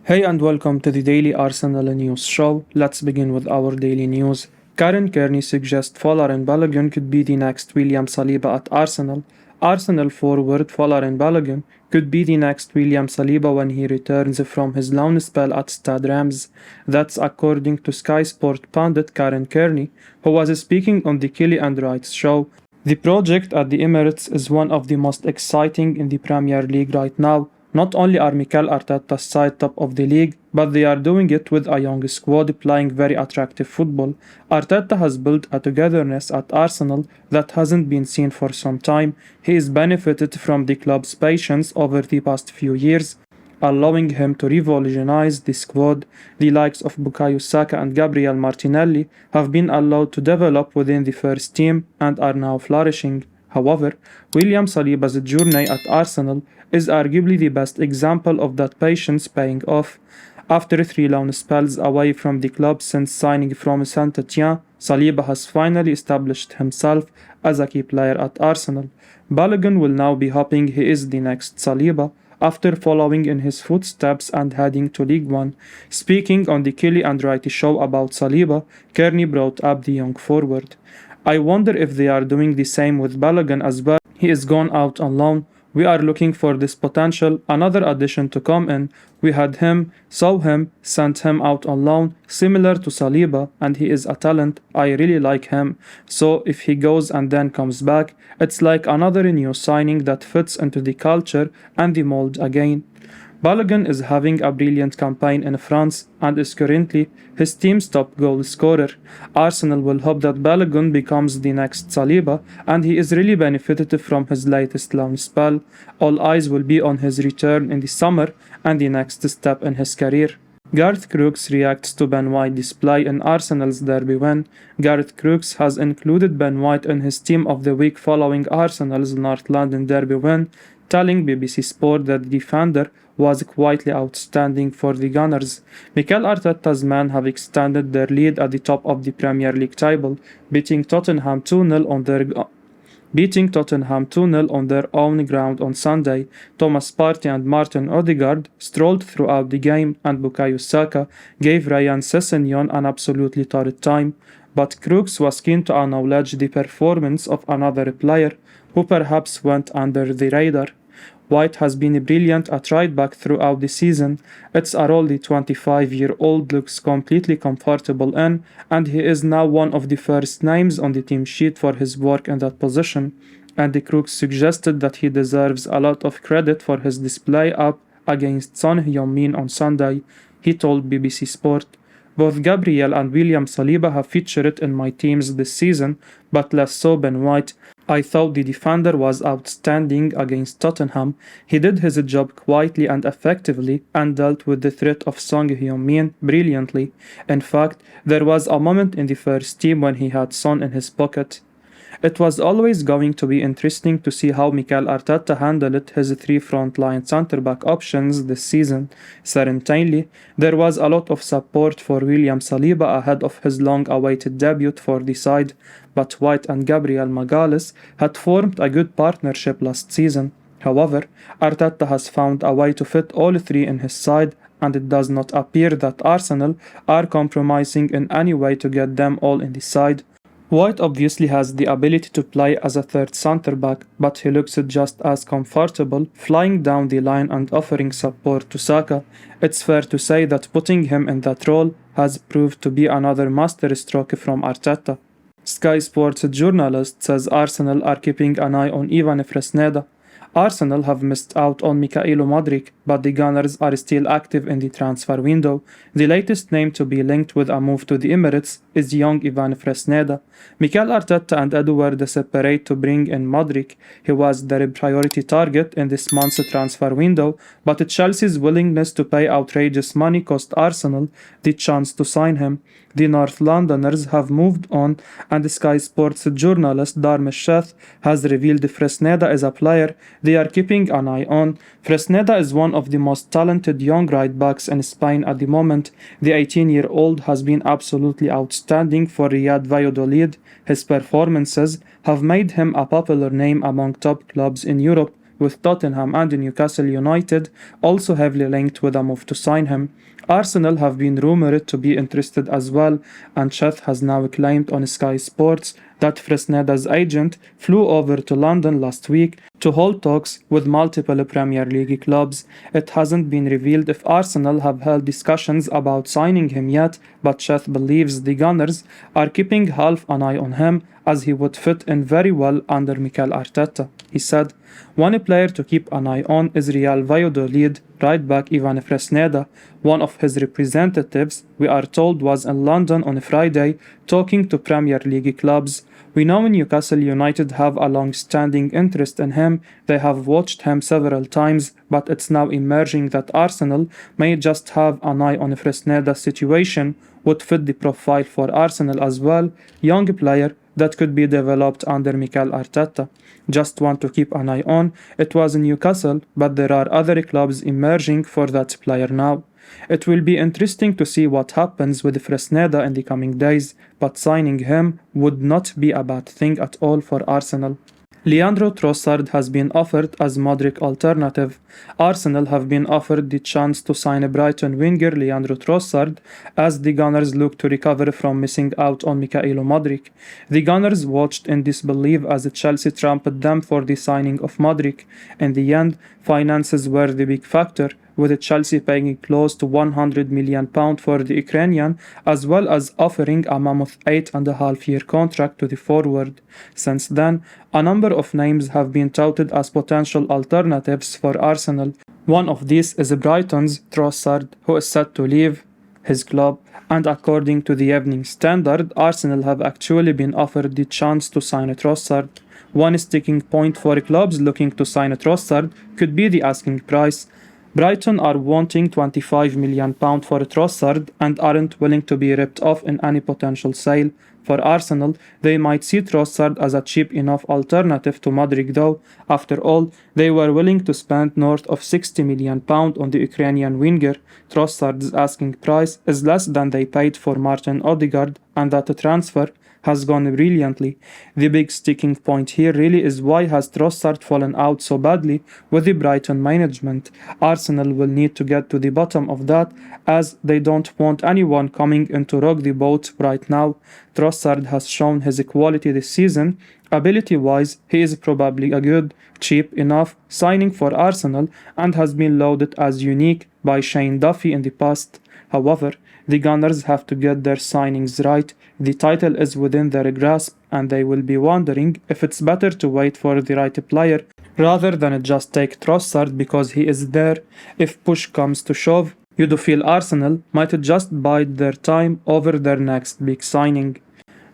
Hey and welcome to the Daily Arsenal News Show. Let's begin with our daily news. Kearney suggests Folarin Balogun could be the next William Saliba at Arsenal. Arsenal forward Folarin Balogun could be the next William Saliba when he returns from his loan spell at Stade Reims. That's according to Sky Sport pundit Karen Kearney, who was speaking on the Kelly and Wright show. The project at the Emirates is one of the most exciting in the Premier League right now. Not only are Mikel Arteta's side top of the league, but they are doing it with a young squad playing very attractive football. Arteta has built a togetherness at Arsenal that hasn't been seen for some time. He has benefited from the club's patience over the past few years, allowing him to revolutionize the squad. The likes of Bukayo Saka and Gabriel Martinelli have been allowed to develop within the first team and are now flourishing. However, William Saliba's journey at Arsenal is arguably the best example of that patience paying off. After 3 loan spells away from the club since signing from Saint-Étienne, Saliba has finally established himself as a key player at Arsenal. Balogun will now be hoping he is the next Saliba after following in his footsteps and heading to League One. Speaking on the Kelly and Wright show about Saliba, Kearney brought up the young forward. I wonder if they are doing the same with Balogun as well. He is gone out on loan. We are looking for this potential, another addition to come in. We had him, saw him, sent him out on loan, similar to Saliba, and he is a talent. I really like him. So if he goes and then comes back, it's like another new signing that fits into the culture and the mold again. Balogun is having a brilliant campaign in France and is currently his team's top goal scorer. Arsenal will hope that Balogun becomes the next Saliba, and he is really benefited from his latest loan spell. All eyes will be on his return in the summer and the next step in his career. Garth Crooks reacts to Ben White's display in Arsenal's derby win. Garth Crooks has included Ben White in his team of the week following Arsenal's North London derby win, telling BBC Sport that the defender was quietly outstanding for the Gunners. Mikel Arteta's men have extended their lead at the top of the Premier League table, beating Tottenham 2-0 on their own ground on Sunday. Thomas Partey and Martin Odegaard strolled throughout the game, and Bukayo Saka gave Ryan Sessegnon an absolutely torrid time. But Crooks was keen to acknowledge the performance of another player who perhaps went under the radar. White has been brilliant at right back throughout the season. It's a role the 25-year-old looks completely comfortable in, and he is now one of the first names on the team sheet for his work in that position. Andy Crooks suggested that he deserves a lot of credit for his display up against Son Heung-min on Sunday. He told BBC Sport, "Both Gabriel and William Saliba have featured in my teams this season, but less so Ben White. I thought the defender was outstanding against Tottenham. He did his job quietly and effectively and dealt with the threat of Son Heung-min brilliantly. In fact, there was a moment in the first team when he had Son in his pocket." It was always going to be interesting to see how Mikel Arteta handled his 3 frontline centre-back options this season. Certainly, there was a lot of support for William Saliba ahead of his long-awaited debut for the side, but White and Gabriel Magalhaes had formed a good partnership last season. However, Arteta has found a way to fit all 3 in his side, and it does not appear that Arsenal are compromising in any way to get them all in the side. White obviously has the ability to play as a third centre-back, but he looks just as comfortable flying down the line and offering support to Saka. It's fair to say that putting him in that role has proved to be another masterstroke from Arteta. Sky Sports journalist says Arsenal are keeping an eye on Ivan Fresneda. Arsenal have missed out on Mykhailo Modric, but the Gunners are still active in the transfer window. The latest name to be linked with a move to the Emirates is young Ivan Fresneda. Mikel Arteta and Edu were desperate to bring in Modric. He was their priority target in this month's transfer window, but Chelsea's willingness to pay outrageous money cost Arsenal the chance to sign him. The North Londoners have moved on, and Sky Sports journalist Darmesh Sheth has revealed Fresneda is a player they are keeping an eye on. Fresneda is one of the most talented young right-backs in Spain at the moment. The 18-year-old has been absolutely outstanding for Riyad Valladolid. His performances have made him a popular name among top clubs in Europe, with Tottenham and Newcastle United also heavily linked with a move to sign him. Arsenal have been rumoured to be interested as well, and Cheth has now claimed on Sky Sports that Fresneda's agent flew over to London last week to hold talks with multiple Premier League clubs. It hasn't been revealed if Arsenal have held discussions about signing him yet, but Cheth believes the Gunners are keeping half an eye on him as he would fit in very well under Mikel Arteta. He said, "One player to keep an eye on is Real Valladolid right back Ivan Fresneda. One of his representatives, we are told, was in London on Friday talking to Premier League clubs. We know Newcastle United have a long-standing interest in him. They have watched him several times, but it's now emerging that Arsenal may just have an eye on Fresneda's situation, would fit the profile for Arsenal as well. Young player that could be developed under Mikel Arteta. Just want to keep an eye on. It was in Newcastle, but there are other clubs emerging for that player now. It will be interesting to see what happens with Fresneda in the coming days, but signing him would not be a bad thing at all for Arsenal." Leandro Trossard has been offered as Modric alternative. Arsenal have been offered the chance to sign a Brighton winger Leandro Trossard as the Gunners look to recover from missing out on Mikhailo Modric. The Gunners watched in disbelief as Chelsea trampled them for the signing of Modric. In the end, finances were the big factor, with Chelsea paying close to £100 million for the Ukrainian, as well as offering a mammoth 8.5-year contract to the forward. Since then, a number of names have been touted as potential alternatives for Arsenal. One of these is Brighton's Trossard, who is set to leave his club, and according to the Evening Standard, Arsenal have actually been offered the chance to sign Trossard. One sticking point for clubs looking to sign Trossard could be the asking price. Brighton are wanting £25 million for Trossard and aren't willing to be ripped off in any potential sale. For Arsenal, they might see Trossard as a cheap enough alternative to Modric though. After all, they were willing to spend north of £60 million on the Ukrainian winger. Trossard's asking price is less than they paid for Martin Odegaard, and that transfer has gone brilliantly. The big sticking point here really is why has Trossard fallen out so badly with the Brighton management. Arsenal will need to get to the bottom of that, as they don't want anyone coming in to rock the boat right now. Trossard has shown his quality this season. Ability-wise, he is probably a good, cheap enough signing for Arsenal and has been lauded as unique by Shane Duffy in the past. However, the Gunners have to get their signings right. The title is within their grasp, and they will be wondering if it's better to wait for the right player rather than just take Trossard because he is there. If push comes to shove, you do feel Arsenal might just bide their time over their next big signing.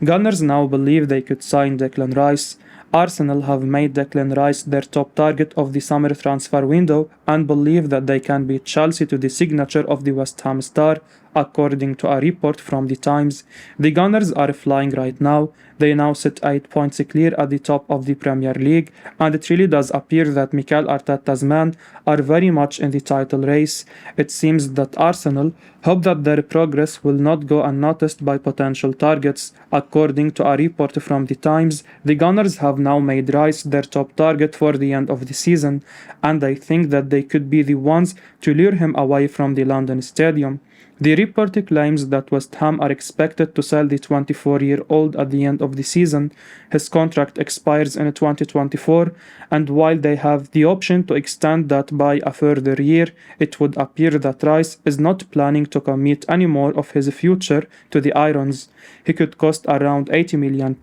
Gunners now believe they could sign Declan Rice. Arsenal have made Declan Rice their top target of the summer transfer window and believe that they can beat Chelsea to the signature of the West Ham star, according to a report from The Times. The Gunners are flying right now. They now sit 8 points clear at the top of the Premier League, and it really does appear that Mikel Arteta's men are very much in the title race. It seems that Arsenal hope that their progress will not go unnoticed by potential targets. According to a report from The Times, the Gunners have now made Rice their top target for the end of the season, and they think that they could be the ones to lure him away from the London stadium. The report claims that West Ham are expected to sell the 24-year-old at the end of the season. His contract expires in 2024, and while they have the option to extend that by a further year, it would appear that Rice is not planning to commit any more of his future to the Irons. He could cost around £80 million,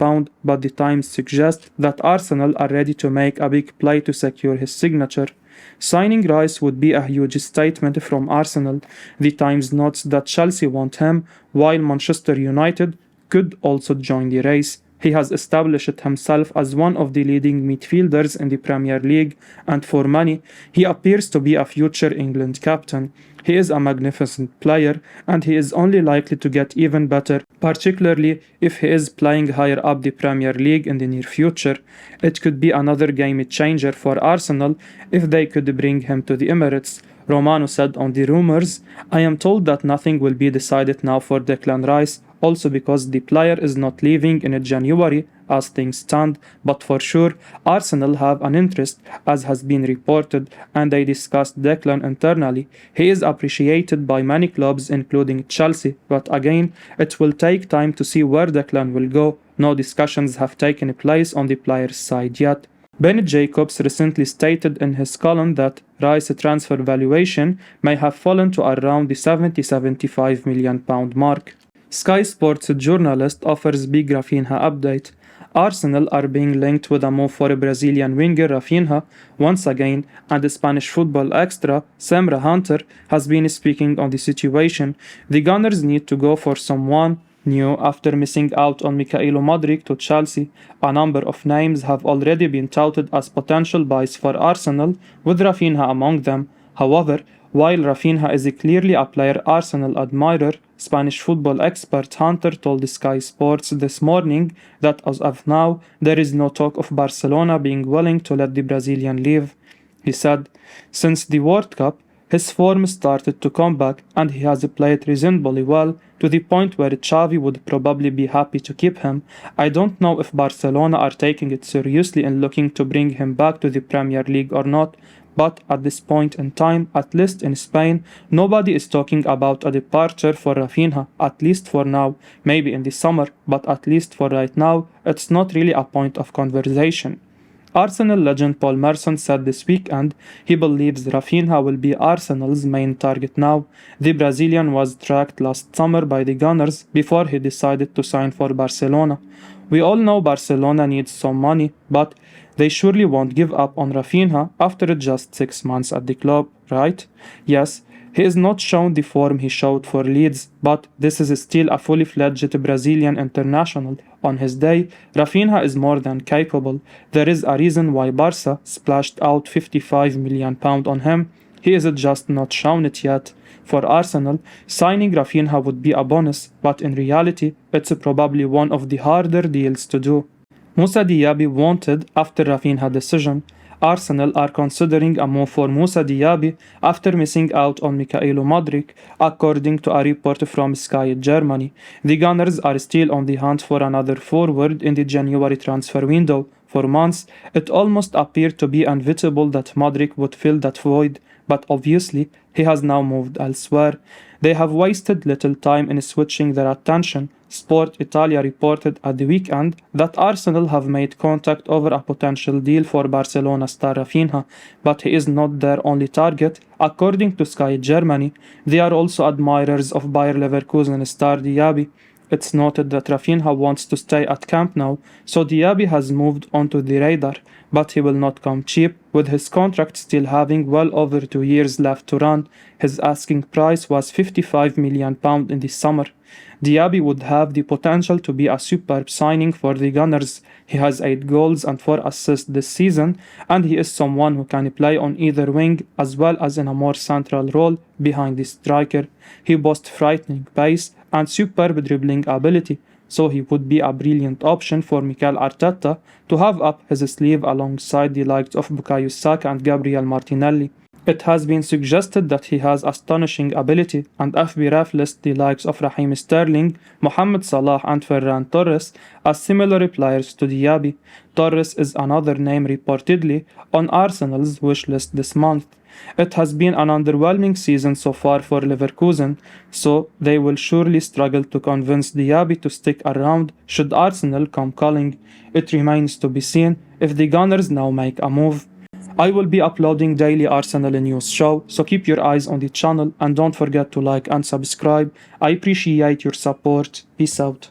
but the Times suggests that Arsenal are ready to make a big play to secure his signature. Signing Rice would be a huge statement from Arsenal. The Times notes that Chelsea want him, while Manchester United could also join the race. He has established himself as one of the leading midfielders in the Premier League, and for many, he appears to be a future England captain. He is a magnificent player, and he is only likely to get even better, particularly if he is playing higher up the Premier League in the near future. It could be another game changer for Arsenal if they could bring him to the Emirates. Romano said on the Rumours, "I am told that nothing will be decided now for Declan Rice, also because the player is not leaving in January as things stand, but for sure, Arsenal have an interest, as has been reported, and they discussed Declan internally. He is appreciated by many clubs, including Chelsea, but again, it will take time to see where Declan will go. No discussions have taken place on the player's side yet. Ben Jacobs recently stated in his column that Rice's transfer valuation may have fallen to around the £70-75 million mark. Sky Sports journalist offers big Raphinha update. Arsenal are being linked with a move for a Brazilian winger Raphinha once again, and the Spanish football extra Samra Hunter has been speaking on the situation. The Gunners need to go for someone new after missing out on Mikhailo Modric to Chelsea. A number of names have already been touted as potential buys for Arsenal, with Raphinha among them. However, while Raphinha is clearly a player Arsenal admirer, Spanish football expert Hunter told Sky Sports this morning that as of now, there is no talk of Barcelona being willing to let the Brazilian leave. He said, "Since the World Cup, his form started to come back and he has played reasonably well, to the point where Xavi would probably be happy to keep him. I don't know if Barcelona are taking it seriously in looking to bring him back to the Premier League or not, but at this point in time, at least in Spain, nobody is talking about a departure for Raphinha, at least for now. Maybe in the summer, but at least for right now, it's not really a point of conversation." Arsenal legend Paul Merson said this weekend he believes Raphinha will be Arsenal's main target now. The Brazilian was tracked last summer by the Gunners before he decided to sign for Barcelona. We all know Barcelona needs some money, but they surely won't give up on Raphinha after just 6 months at the club, right? Yes, he is not shown the form he showed for Leeds, but this is still a fully fledged Brazilian international. On his day, Raphinha is more than capable. There is a reason why Barca splashed out £55 million on him. He is just not shown it yet. For Arsenal, signing Raphinha would be a bonus, but in reality, it's probably one of the harder deals to do. Moussa Diaby wanted after Raphinha decision. Arsenal are considering a move for Moussa Diaby after missing out on Mikhailo Modric, according to a report from Sky Germany. The Gunners are still on the hunt for another forward in the January transfer window. For months, it almost appeared to be inevitable that Modric would fill that void, but obviously, he has now moved elsewhere. They have wasted little time in switching their attention. Sport Italia reported at the weekend that Arsenal have made contact over a potential deal for Barcelona star Raphinha, but he is not their only target. According to Sky Germany, they are also admirers of Bayer Leverkusen star Diaby. It's noted that Raphinha wants to stay at Camp Nou, so Diaby has moved onto the radar, but he will not come cheap, with his contract still having well over 2 years left to run. His asking price was £55 million in the summer. Diaby would have the potential to be a superb signing for the Gunners. He has 8 goals and 4 assists this season, and he is someone who can play on either wing as well as in a more central role behind the striker. He boasts frightening pace and superb dribbling ability, so he would be a brilliant option for Mikel Arteta to have up his sleeve alongside the likes of Bukayo Saka and Gabriel Martinelli. It has been suggested that he has astonishing ability, and FBref lists the likes of Raheem Sterling, Mohamed Salah and Ferran Torres as similar players to Diaby. Torres is another name reportedly on Arsenal's wish list this month. It has been an underwhelming season so far for Leverkusen, so they will surely struggle to convince Diaby to stick around should Arsenal come calling. It remains to be seen if the Gunners now make a move. I will be uploading daily Arsenal news show, so keep your eyes on the channel and don't forget to like and subscribe. I appreciate your support. Peace out.